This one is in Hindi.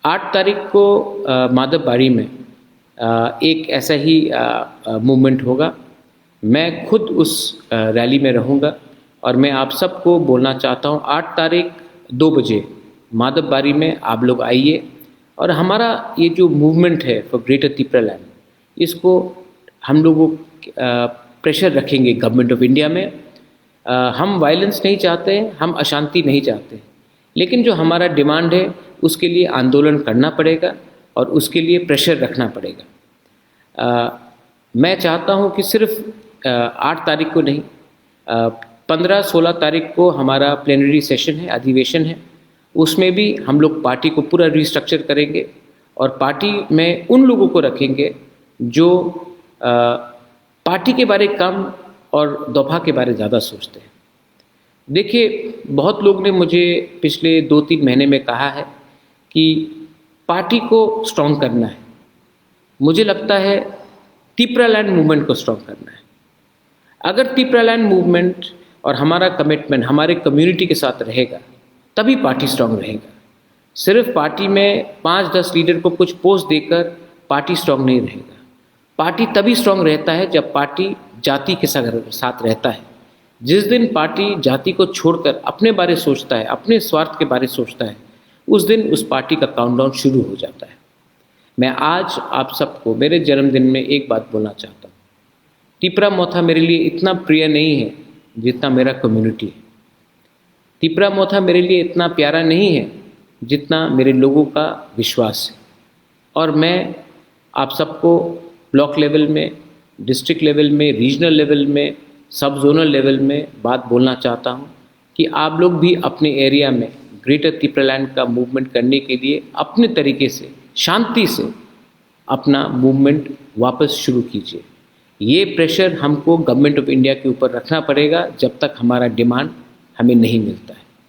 8 तारीख को माधवबाड़ी में एक ऐसा ही मूवमेंट होगा। मैं खुद उस रैली में रहूँगा और मैं आप सबको बोलना चाहता हूँ 8 तारीख 2 बजे माधवबाड़ी में आप लोग आइए और हमारा ये जो मूवमेंट है फॉर ग्रेटर तिपरालैंड, इसको हम लोगों प्रेशर रखेंगे गवर्नमेंट ऑफ इंडिया में। हम वायलेंस नहीं चाहते हैं, हम अशांति नहीं चाहते, लेकिन जो हमारा डिमांड है उसके लिए आंदोलन करना पड़ेगा और उसके लिए प्रेशर रखना पड़ेगा। मैं चाहता हूं कि सिर्फ 8 तारीख को नहीं, 15-16 तारीख को हमारा प्लेनरी सेशन है, अधिवेशन है, उसमें भी हम लोग पार्टी को पूरा रिस्ट्रक्चर करेंगे और पार्टी में उन लोगों को रखेंगे जो पार्टी के बारे कम और दफा के बारे ज़्यादा सोचते हैं। देखिए, बहुत लोग ने मुझे पिछले 2-3 महीने में कहा है कि पार्टी को स्ट्रॉन्ग करना है। मुझे लगता है तिपरालैंड मूवमेंट को स्ट्रॉन्ग करना है। अगर तिपरालैंड मूवमेंट और हमारा कमिटमेंट हमारे कम्युनिटी के साथ रहेगा तभी पार्टी स्ट्रॉन्ग रहेगा। सिर्फ पार्टी में 5-10 लीडर को कुछ पोस्ट देकर पार्टी स्ट्रॉन्ग नहीं रहेगा। पार्टी तभी स्ट्रॉन्ग रहता है जब पार्टी जाति के साथ रहता है। जिस दिन पार्टी जाति को छोड़कर अपने बारे सोचता है, अपने स्वार्थ के बारे सोचता है, उस दिन उस पार्टी का काउंटडाउन शुरू हो जाता है। मैं आज आप सबको मेरे जन्मदिन में एक बात बोलना चाहता हूँ। तिपरा मोथा मेरे लिए इतना प्रिय नहीं है जितना मेरा कम्युनिटी है। तिपरा मोथा मेरे लिए इतना प्यारा नहीं है जितना मेरे लोगों का विश्वास है। और मैं आप सबको ब्लॉक लेवल में, डिस्ट्रिक्ट लेवल में, रीजनल लेवल में, सब जोनल लेवल में बात बोलना चाहता हूँ कि आप लोग भी अपने एरिया में ग्रेटर तिपरालैंड का मूवमेंट करने के लिए अपने तरीके से शांति से अपना मूवमेंट वापस शुरू कीजिए। ये प्रेशर हमको गवर्नमेंट ऑफ इंडिया के ऊपर रखना पड़ेगा जब तक हमारा डिमांड हमें नहीं मिलता है।